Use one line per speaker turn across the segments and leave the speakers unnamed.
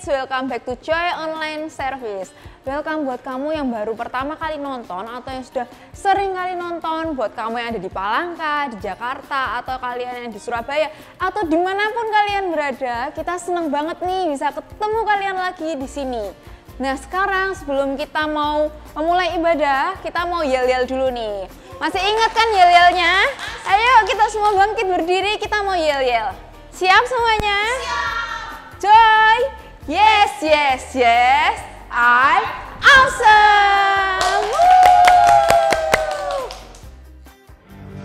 Kids, welcome back to Joy Online Service. Welcome buat kamu yang baru pertama kali nonton atau yang sudah sering kali nonton, buat kamu yang ada di Palangka, di Jakarta, atau kalian yang di Surabaya, atau dimanapun kalian berada. Kita seneng banget nih bisa ketemu kalian lagi di sini. Nah sekarang sebelum kita mau memulai ibadah, kita mau yel-yel dulu nih. Masih ingat kan yel-yelnya? Ayo kita semua bangkit berdiri, kita mau yel-yel. Siap semuanya? Siap! Joy! Yes, yes, yes! I'm awesome! Woo!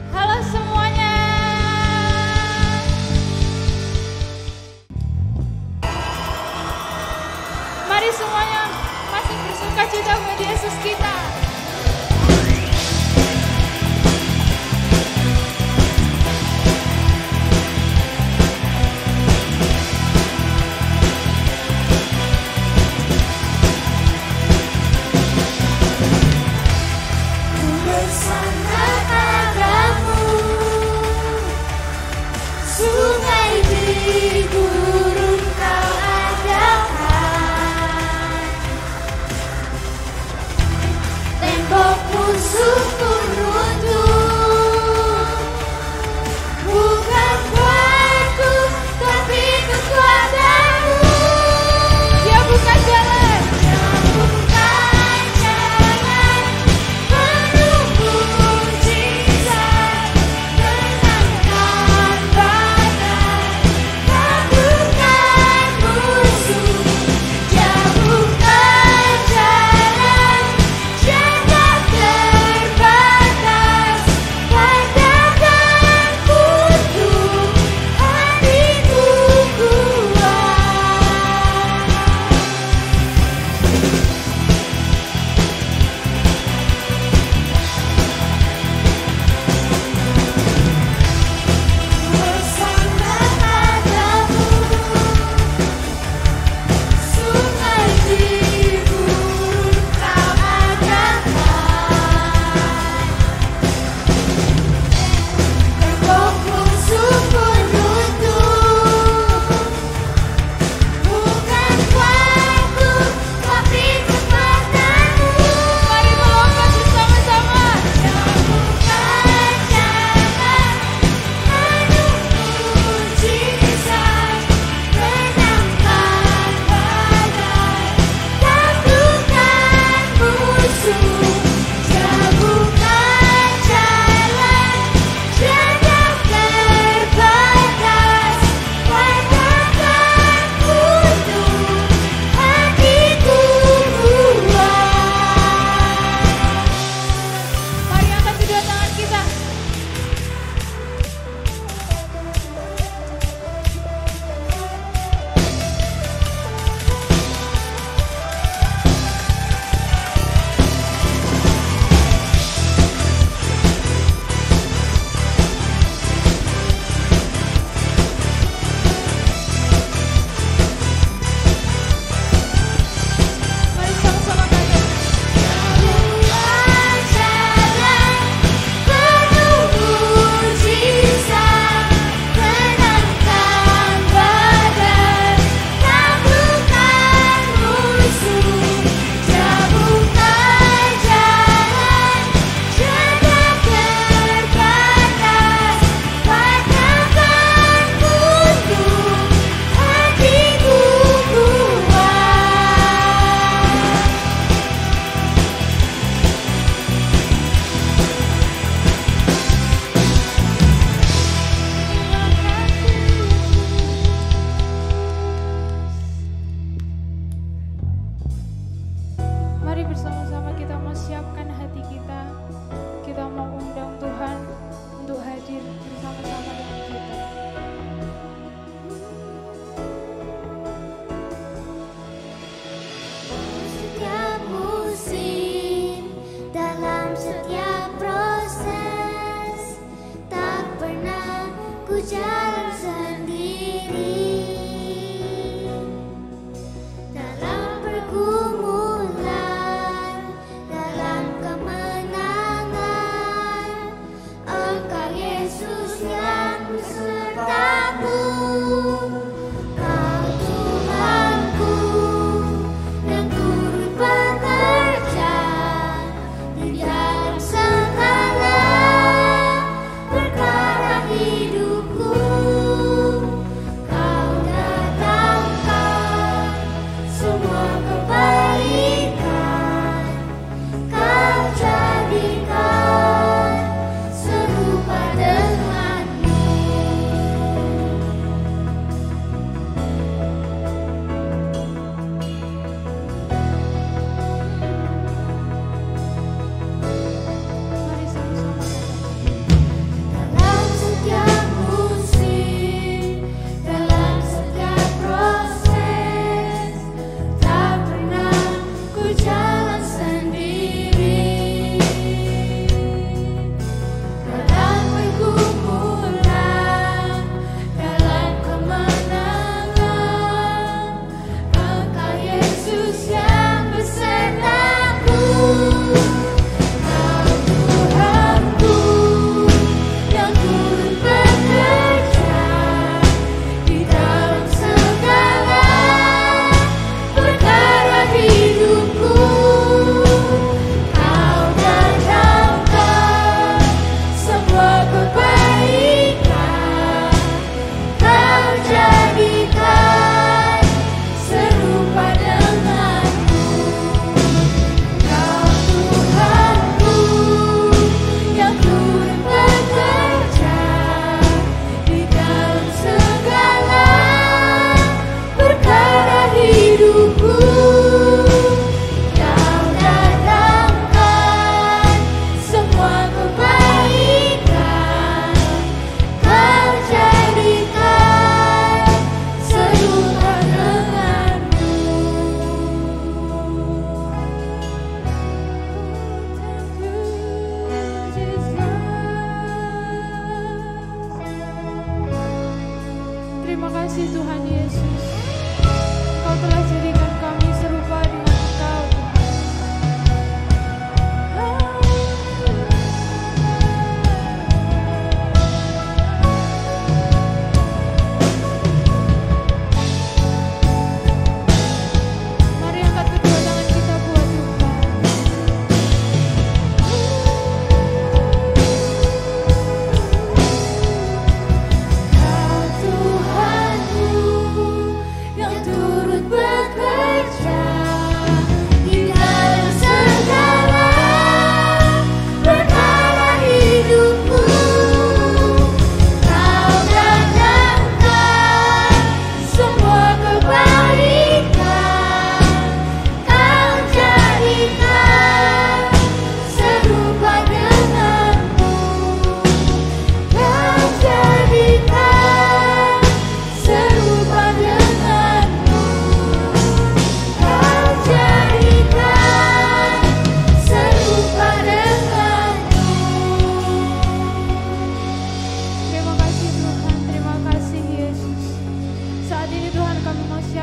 Halo semuanya! Mari semuanya masih bersuka cita buat Yesus kita.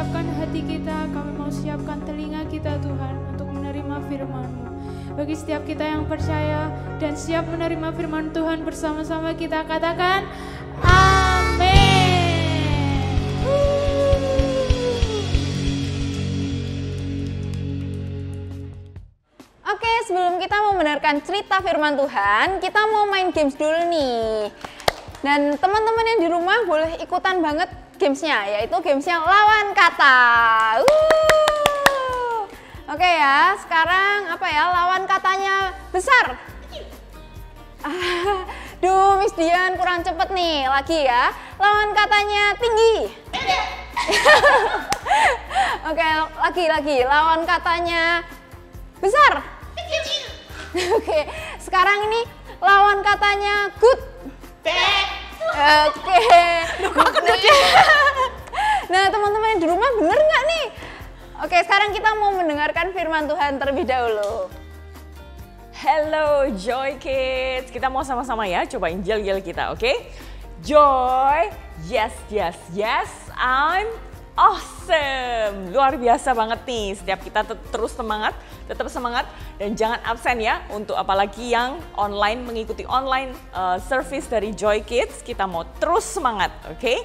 siapkan hati kita, kami mau siapkan telinga kita Tuhan untuk menerima firman-Mu. Bagi setiap kita yang percaya dan siap menerima firman Tuhan bersama-sama kita katakan amin.
Oke, sebelum kita mau mendengarkan cerita firman Tuhan, kita mau main games dulu nih. Dan teman-teman yang di rumah boleh ikutan banget gamesnya, yaitu gamesnya lawan kata. Oke ya, sekarang apa ya, lawan katanya besar. Duh, Miss Dian kurang cepet nih, lagi ya. Lawan katanya tinggi. Oke, lagi, lawan katanya besar. Oke, sekarang ini lawan katanya good. Oke. Nah, teman-teman yang di rumah bener nggak nih? Oke, sekarang kita mau mendengarkan firman Tuhan terlebih dahulu.
Hello Joy Kids, kita mau sama-sama ya cobain yel-yel kita, oke? Joy, yes, I'm awesome. Luar biasa banget nih, setiap kita terus semangat, tetap semangat dan jangan absen ya untuk apalagi yang online, mengikuti online service dari Joy Kids, kita mau terus semangat, oke?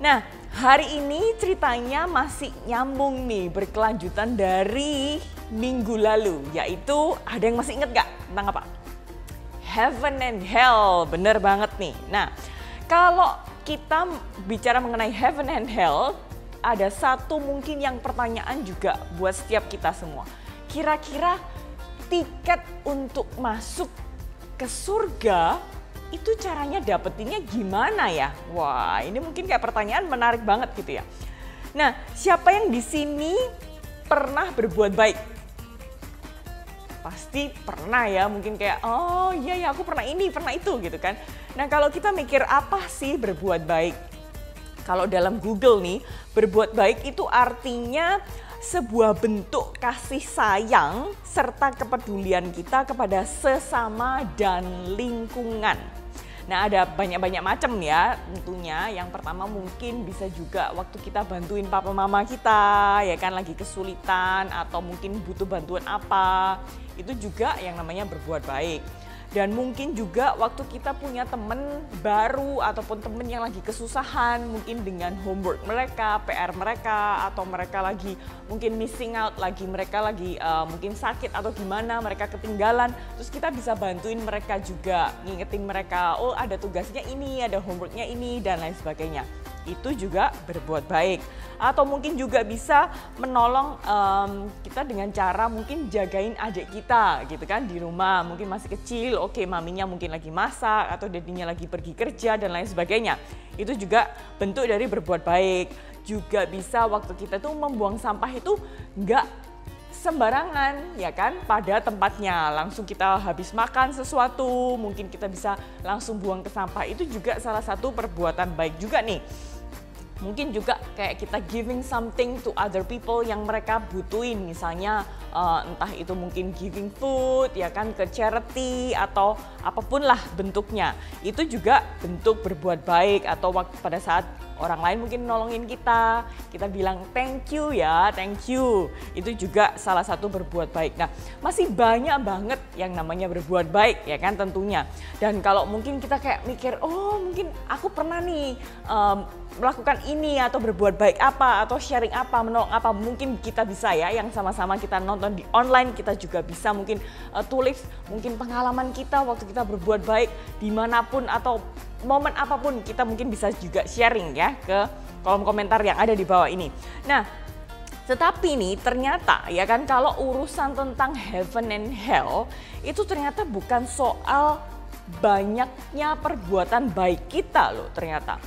Nah, hari ini ceritanya masih nyambung nih, berkelanjutan dari minggu lalu, yaitu ada yang masih inget gak tentang apa? Heaven and Hell, bener banget nih. Nah, kalau kita bicara mengenai Heaven and Hell, ada satu mungkin yang pertanyaan juga buat setiap kita semua. Kira-kira tiket untuk masuk ke surga itu caranya dapetinnya gimana ya? Wah, ini mungkin kayak pertanyaan menarik banget gitu ya. Nah, siapa yang di sini pernah berbuat baik? Pasti pernah ya, mungkin kayak oh iya ya aku pernah ini, pernah itu gitu kan. Nah, kalau kita mikir apa sih berbuat baik? Kalau dalam Google nih, berbuat baik itu artinya sebuah bentuk kasih sayang serta kepedulian kita kepada sesama dan lingkungan. Nah, ada banyak-banyak macam ya tentunya. Yang pertama mungkin bisa juga waktu kita bantuin papa mama kita ya kan lagi kesulitan atau mungkin butuh bantuan apa. Itu juga yang namanya berbuat baik. Dan mungkin juga waktu kita punya temen baru ataupun temen yang lagi kesusahan mungkin dengan homework mereka, PR mereka, atau mereka lagi mungkin missing out lagi, mereka lagi mungkin sakit atau gimana, mereka ketinggalan. Terus kita bisa bantuin mereka juga, ngingetin mereka, oh ada tugasnya ini, ada homeworknya ini, dan lain sebagainya. Itu juga berbuat baik. Atau mungkin juga bisa menolong kita dengan cara mungkin jagain adik kita gitu kan di rumah, mungkin masih kecil, oke maminya mungkin lagi masak atau dadinya lagi pergi kerja dan lain sebagainya. Itu juga bentuk dari berbuat baik. Juga bisa waktu kita tuh membuang sampah itu nggak sembarangan ya kan, pada tempatnya. Langsung kita habis makan sesuatu, mungkin kita bisa langsung buang ke sampah. Itu juga salah satu perbuatan baik juga nih. Mungkin juga kayak kita giving something to other people yang mereka butuhin, misalnya entah itu mungkin giving food ya kan ke charity atau apapun lah bentuknya. Itu juga bentuk berbuat baik. Atau waktu pada saat orang lain mungkin nolongin kita bilang thank you ya, thank you. Itu juga salah satu berbuat baik. Nah, masih banyak banget yang namanya berbuat baik ya kan tentunya. Dan kalau mungkin kita kayak mikir, oh mungkin aku pernah nih melakukan ini atau berbuat baik apa atau sharing apa, menolong apa, mungkin kita bisa ya yang sama-sama kita nonton di online, kita juga bisa mungkin tulis mungkin pengalaman kita waktu kita berbuat baik dimanapun atau momen apapun, kita mungkin bisa juga sharing ya ke kolom komentar yang ada di bawah ini. Nah, tetapi nih ternyata ya kan kalau urusan tentang heaven and hell itu ternyata bukan soal banyaknya perbuatan baik kita loh ternyata.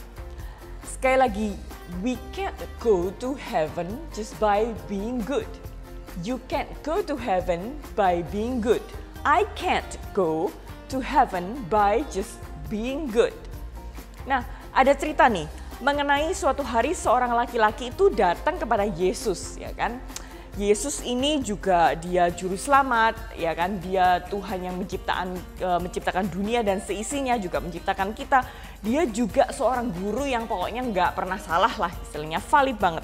Sekali lagi, we can't go to heaven just by being good. You can't go to heaven by being good. I can't go to heaven by just being good. Nah, ada cerita nih mengenai suatu hari seorang laki-laki itu datang kepada Yesus, ya kan? Yesus ini juga dia juru selamat, ya kan? Dia Tuhan yang menciptakan dunia dan seisinya, juga menciptakan kita. Dia juga seorang guru yang pokoknya nggak pernah salah lah, istilahnya valid banget.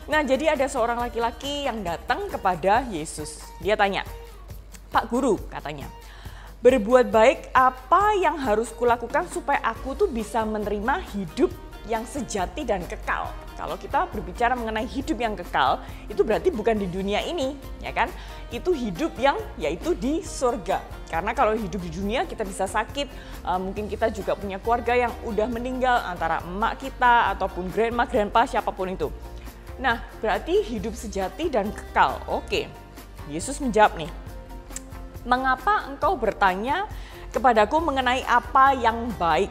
Nah, jadi ada seorang laki-laki yang datang kepada Yesus. Dia tanya, "Pak Guru," katanya, "berbuat baik apa yang harus kulakukan supaya aku tuh bisa menerima hidup yang sejati dan kekal?" Kalau kita berbicara mengenai hidup yang kekal, itu berarti bukan di dunia ini, ya kan? Itu hidup yang yaitu di surga. Karena kalau hidup di dunia kita bisa sakit, mungkin kita juga punya keluarga yang udah meninggal, antara emak kita ataupun grandma, grandpa, siapapun itu. Nah, berarti hidup sejati dan kekal. Oke, Yesus menjawab nih, "Mengapa engkau bertanya kepadaku mengenai apa yang baik?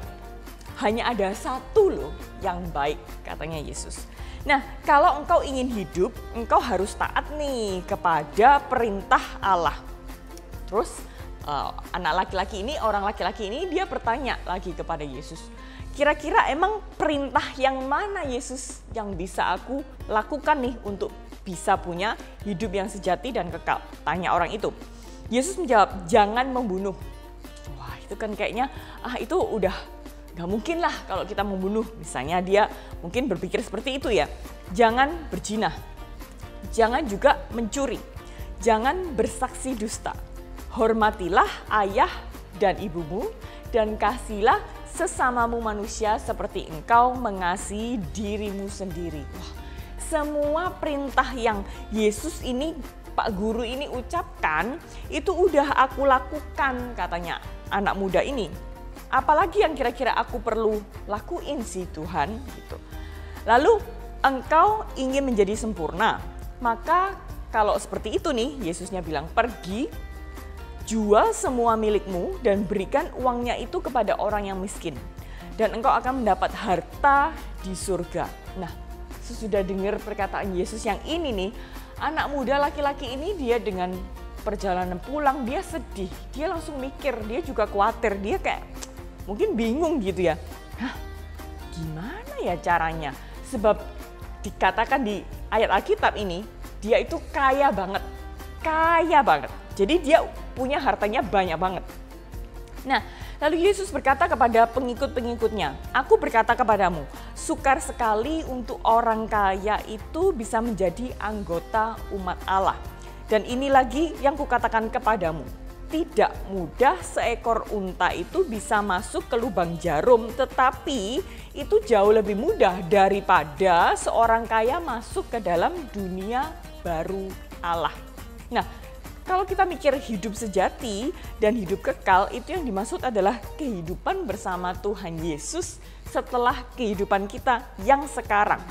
Hanya ada satu loh yang baik," katanya Yesus. Nah, kalau engkau ingin hidup, engkau harus taat nih kepada perintah Allah. Terus orang laki-laki ini dia bertanya lagi kepada Yesus, "Kira-kira emang perintah yang mana Yesus yang bisa aku lakukan nih untuk bisa punya hidup yang sejati dan kekal?" Tanya orang itu. Yesus menjawab, "Jangan membunuh." Wah, itu kan kayaknya itu udah gak mungkin lah kalau kita membunuh. Misalnya dia mungkin berpikir seperti itu ya. Jangan berzina, jangan juga mencuri, jangan bersaksi dusta. Hormatilah ayah dan ibumu dan kasihilah sesamamu manusia seperti engkau mengasihi dirimu sendiri. Wah, semua perintah yang Yesus ini, Pak Guru ini ucapkan, itu udah aku lakukan, katanya anak muda ini. Apalagi yang kira-kira aku perlu lakuin sih Tuhan gitu. Lalu engkau ingin menjadi sempurna, maka kalau seperti itu nih, Yesusnya bilang, "Pergi, jual semua milikmu dan berikan uangnya itu kepada orang yang miskin, dan engkau akan mendapat harta di surga." Nah, sesudah dengar perkataan Yesus yang ini nih, anak muda laki-laki ini dia dengan perjalanan pulang dia sedih, dia langsung mikir, dia juga khawatir, dia kayak mungkin bingung gitu ya. Gimana ya caranya? Sebab dikatakan di ayat Alkitab ini, dia itu kaya banget. Kaya banget. Jadi dia punya hartanya banyak banget. Nah, lalu Yesus berkata kepada pengikut-pengikutnya, "Aku berkata kepadamu, sukar sekali untuk orang kaya itu bisa menjadi anggota umat Allah. Dan ini lagi yang kukatakan kepadamu, tidak mudah seekor unta itu bisa masuk ke lubang jarum, tetapi itu jauh lebih mudah daripada seorang kaya masuk ke dalam dunia baru Allah." Nah, kalau kita mikir hidup sejati dan hidup kekal, itu yang dimaksud adalah kehidupan bersama Tuhan Yesus setelah kehidupan kita yang sekarang.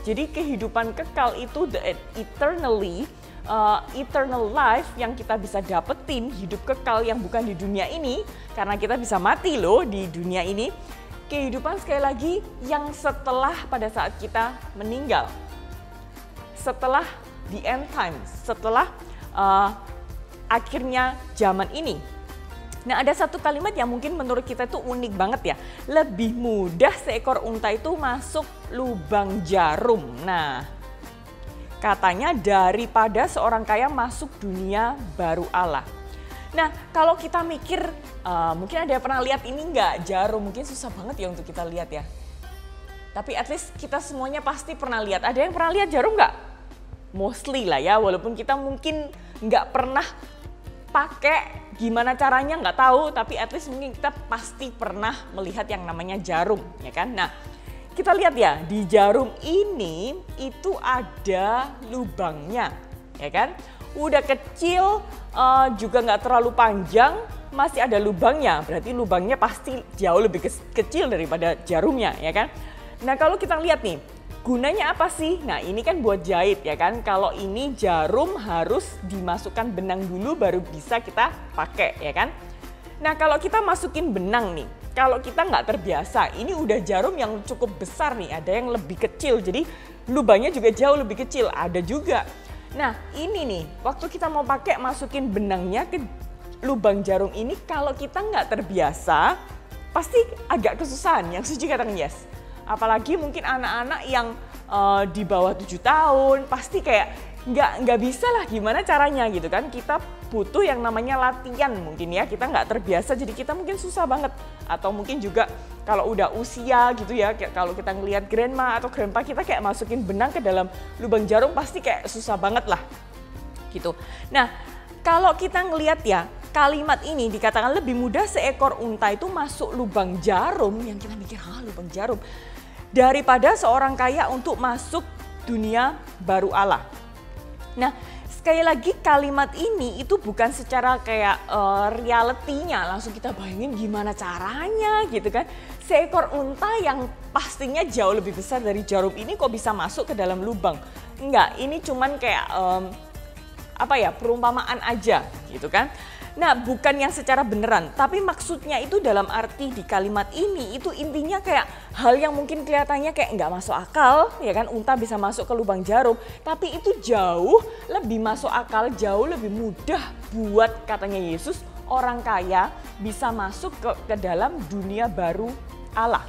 Jadi kehidupan kekal itu the eternal life yang kita bisa dapetin, hidup kekal yang bukan di dunia ini, karena kita bisa mati loh di dunia ini. Kehidupan sekali lagi yang setelah pada saat kita meninggal, setelah the end times, setelah akhirnya zaman ini. Nah, ada satu kalimat yang mungkin menurut kita itu unik banget ya. Lebih mudah seekor unta itu masuk lubang jarum. Nah, katanya daripada seorang kaya masuk dunia baru Allah. Nah, kalau kita mikir, mungkin ada yang pernah lihat ini enggak, jarum, mungkin susah banget ya untuk kita lihat ya. Tapi at least kita semuanya pasti pernah lihat. Ada yang pernah lihat jarum enggak? Mostly lah ya, walaupun kita mungkin enggak pernah pakai, gimana caranya nggak tahu, tapi at least mungkin kita pasti pernah melihat yang namanya jarum, ya kan? Nah, kita lihat ya, di jarum ini itu ada lubangnya, ya kan? Udah kecil, juga nggak terlalu panjang, masih ada lubangnya. Berarti lubangnya pasti jauh lebih kecil daripada jarumnya, ya kan? Nah, kalau kita lihat nih, gunanya apa sih? Nah, ini kan buat jahit, ya kan? Kalau ini jarum harus dimasukkan benang dulu baru bisa kita pakai, ya kan? Nah, kalau kita masukin benang nih, kalau kita nggak terbiasa, ini udah jarum yang cukup besar nih, ada yang lebih kecil, jadi lubangnya juga jauh lebih kecil, ada juga. Nah, ini nih, waktu kita mau pakai masukin benangnya ke lubang jarum ini, kalau kita nggak terbiasa, pasti agak kesusahan. Yang setuju katakan yes. Apalagi mungkin anak-anak yang di bawah 7 tahun, pasti kayak nggak bisa lah gimana caranya gitu kan. Kita butuh yang namanya latihan mungkin ya, kita nggak terbiasa jadi kita mungkin susah banget. Atau mungkin juga kalau udah usia gitu ya, kayak kalau kita ngelihat grandma atau grandpa kita kayak masukin benang ke dalam lubang jarum pasti kayak susah banget lah gitu. Nah kalau kita ngelihat ya, kalimat ini dikatakan lebih mudah seekor unta itu masuk lubang jarum, yang kita mikir lubang jarum, daripada seorang kaya untuk masuk dunia baru Allah. Nah sekali lagi kalimat ini itu bukan secara kayak realitinya langsung kita bayangin gimana caranya gitu kan. Seekor unta yang pastinya jauh lebih besar dari jarum ini kok bisa masuk ke dalam lubang. Enggak, ini cuman kayak perumpamaan aja gitu kan. Nah bukan yang secara beneran, tapi maksudnya itu dalam arti di kalimat ini itu intinya kayak hal yang mungkin kelihatannya kayak nggak masuk akal ya kan, unta bisa masuk ke lubang jarum, tapi itu jauh lebih masuk akal, jauh lebih mudah buat katanya Yesus orang kaya bisa masuk ke dalam dunia baru Allah.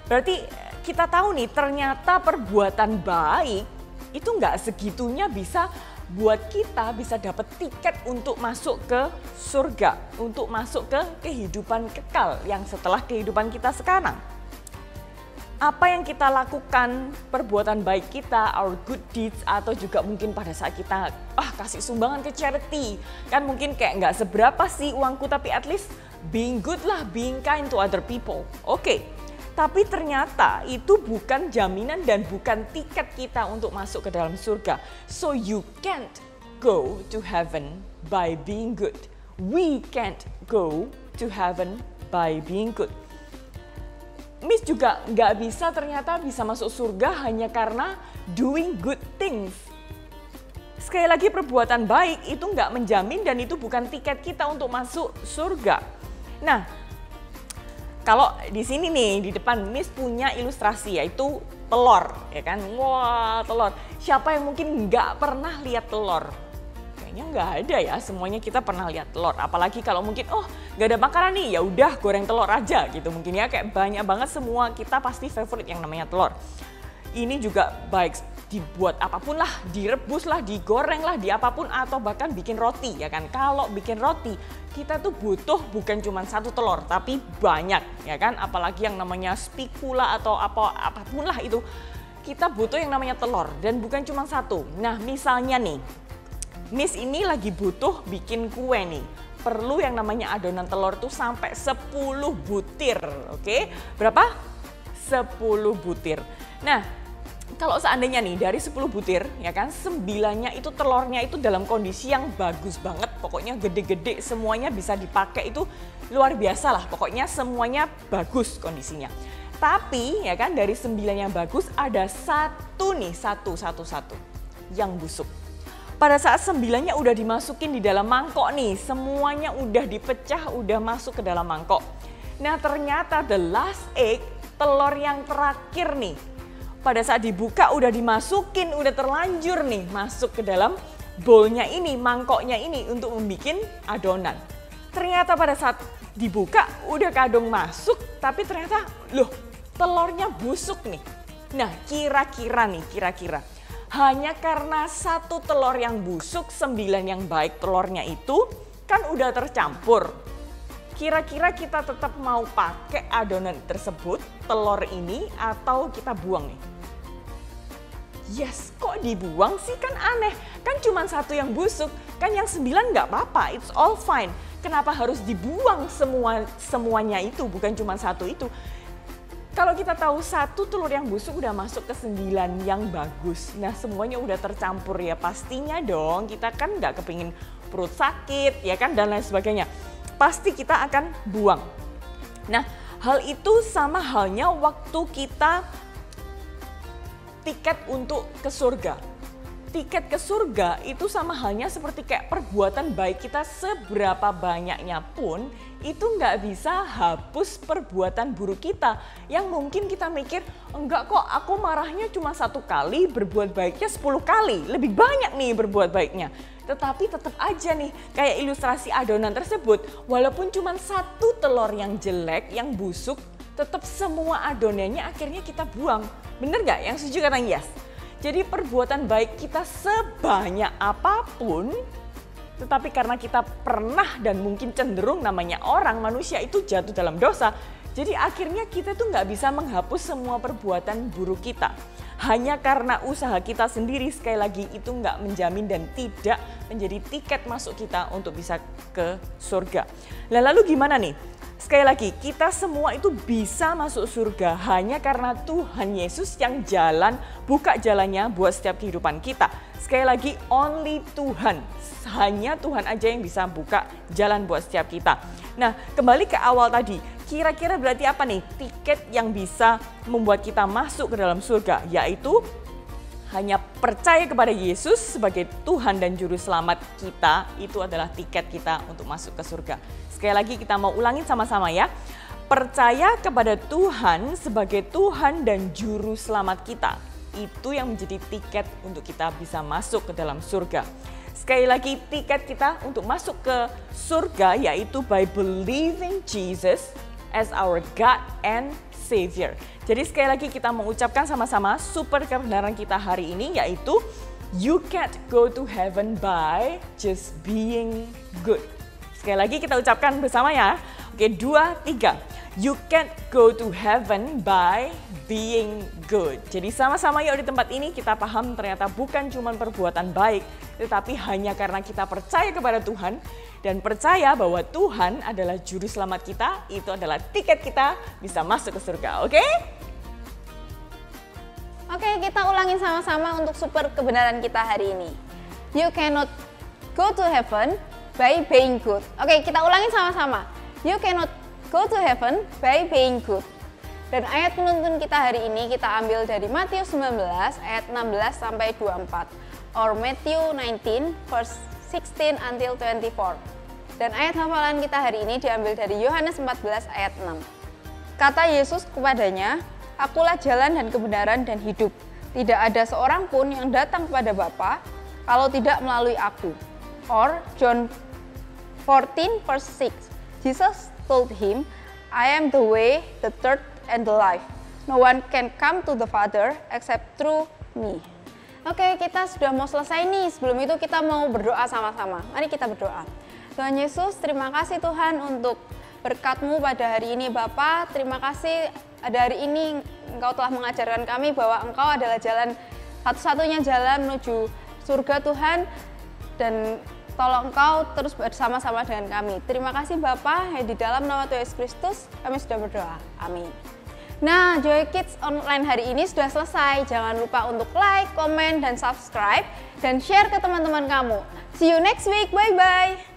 Berarti kita tahu nih ternyata perbuatan baik itu nggak segitunya bisa buat kita bisa dapat tiket untuk masuk ke surga, untuk masuk ke kehidupan kekal yang setelah kehidupan kita sekarang. Apa yang kita lakukan, perbuatan baik kita, our good deeds, atau juga mungkin pada saat kita kasih sumbangan ke charity, kan mungkin kayak nggak seberapa sih uangku, tapi at least being good lah, being kind to other people. Oke. Tapi ternyata itu bukan jaminan dan bukan tiket kita untuk masuk ke dalam surga. So you can't go to heaven by being good. We can't go to heaven by being good. Miss juga nggak bisa ternyata bisa masuk surga hanya karena doing good things. Sekali lagi perbuatan baik itu nggak menjamin dan itu bukan tiket kita untuk masuk surga. Nah, kalau di sini nih di depan Miss punya ilustrasi yaitu telur ya kan. Wah telur, siapa yang mungkin nggak pernah lihat telur? Kayaknya nggak ada ya, semuanya kita pernah lihat telur. Apalagi kalau mungkin nggak ada makanan nih, ya udah goreng telur aja gitu mungkin ya, kayak banyak banget semua kita pasti favorit yang namanya telur. Ini juga baik dibuat apapun lah, direbus lah, digoreng lah, di apapun atau bahkan bikin roti ya kan. Kalau bikin roti kita tuh butuh bukan cuma satu telur tapi banyak ya kan, apalagi yang namanya spikula atau apapun lah itu. Kita butuh yang namanya telur dan bukan cuma satu. Nah misalnya nih, Miss ini lagi butuh bikin kue nih. Perlu yang namanya adonan telur tuh sampai 10 butir, oke? Berapa? 10 butir. Nah, kalau seandainya nih dari 10 butir ya kan 9-nya itu telurnya itu dalam kondisi yang bagus banget, pokoknya gede-gede semuanya bisa dipakai, itu luar biasa lah, pokoknya semuanya bagus kondisinya. Tapi ya kan dari 9 yang bagus ada satu yang busuk. Pada saat 9-nya udah dimasukin di dalam mangkok nih, semuanya udah dipecah, udah masuk ke dalam mangkok. Nah ternyata the last egg, telur yang terakhir nih, pada saat dibuka udah dimasukin, udah terlanjur nih masuk ke dalam bowlnya ini, mangkoknya ini untuk membuat adonan. Ternyata pada saat dibuka udah kadung masuk, tapi ternyata loh telurnya busuk nih. Nah kira-kira hanya karena satu telur yang busuk, 9 yang baik telurnya itu kan udah tercampur. Kira-kira kita tetap mau pakai adonan tersebut, telur ini, atau kita buang nih? Yes, kok dibuang sih, kan aneh. Kan cuma satu yang busuk, kan yang 9 nggak apa-apa, it's all fine. Kenapa harus dibuang semuanya itu, bukan cuma satu itu? Kalau kita tahu satu telur yang busuk udah masuk ke 9 yang bagus. Nah semuanya udah tercampur ya, pastinya dong kita kan nggak kepingin perut sakit ya kan dan lain sebagainya. Pasti kita akan buang. Nah hal itu sama halnya waktu kita tiket untuk ke surga. Tiket ke surga itu sama halnya seperti kayak perbuatan baik kita seberapa banyaknya pun itu nggak bisa hapus perbuatan buruk kita. Yang mungkin kita mikir, enggak kok aku marahnya cuma 1 kali, berbuat baiknya 10 kali. Lebih banyak nih berbuat baiknya. Tetapi tetap aja nih kayak ilustrasi adonan tersebut, walaupun cuma 1 telur yang jelek, yang busuk, tetap semua adonannya akhirnya kita buang. Bener nggak? Yang setuju kata yes. Jadi perbuatan baik kita sebanyak apapun Tetapi karena kita pernah dan mungkin cenderung namanya orang, manusia itu jatuh dalam dosa, jadi akhirnya kita tuh nggak bisa menghapus semua perbuatan buruk kita. Hanya karena usaha kita sendiri, sekali lagi itu nggak menjamin dan tidak menjadi tiket masuk kita untuk bisa ke surga. Lalu gimana nih? Sekali lagi, kita semua itu bisa masuk surga hanya karena Tuhan Yesus yang buka jalannya buat setiap kehidupan kita. Sekali lagi, only Tuhan. Hanya Tuhan aja yang bisa buka jalan buat setiap kita. Nah, kembali ke awal tadi, kira-kira berarti apa nih tiket yang bisa membuat kita masuk ke dalam surga? Yaitu hanya percaya kepada Yesus sebagai Tuhan dan Juru Selamat kita, itu adalah tiket kita untuk masuk ke surga. Sekali lagi kita mau ulangin sama-sama ya. Percaya kepada Tuhan sebagai Tuhan dan Juru Selamat kita. Itu yang menjadi tiket untuk kita bisa masuk ke dalam surga. Sekali lagi tiket kita untuk masuk ke surga yaitu by believing Jesus as our God and Savior. Jadi sekali lagi kita mengucapkan sama-sama super kebenaran kita hari ini yaitu you can't go to heaven by just being good. Sekali lagi kita ucapkan bersama ya. Oke, 2, 3. You can't go to heaven by being good. Jadi sama-sama yuk di tempat ini kita paham ternyata bukan cuma perbuatan baik, tetapi hanya karena kita percaya kepada Tuhan dan percaya bahwa Tuhan adalah Juru Selamat kita, itu adalah tiket kita bisa masuk ke surga, oke?
Oke, kita ulangin sama-sama untuk super kebenaran kita hari ini. You cannot go to heaven by being good. Oke, kita ulangin sama-sama. You cannot go to heaven by being good. Dan ayat penuntun kita hari ini kita ambil dari Matius 19 ayat 16 sampai 24. Or Matthew 19 verse 16 until 24. Dan ayat hafalan kita hari ini diambil dari Yohanes 14 ayat 6. Kata Yesus kepadanya, Akulah jalan dan kebenaran dan hidup. Tidak ada seorang pun yang datang kepada Bapa kalau tidak melalui aku. Or John 14 verse 6. Jesus told him, I am the way, the truth, and the life. No one can come to the Father except through me. Oke, kita sudah mau selesai nih. Sebelum itu kita mau berdoa sama-sama. Mari kita berdoa. Tuhan Yesus, terima kasih Tuhan untuk berkat-Mu pada hari ini Bapa. Terima kasih pada hari ini Engkau telah mengajarkan kami bahwa Engkau adalah jalan, satu-satunya jalan menuju surga Tuhan. Dan tolong Engkau terus bersama-sama dengan kami. Terima kasih Bapa, di dalam nama Tuhan Yesus Kristus kami sudah berdoa. Amin. Nah, Joy Kids Online hari ini sudah selesai. Jangan lupa untuk like, komen, dan subscribe. Dan share ke teman-teman kamu. See you next week. Bye-bye.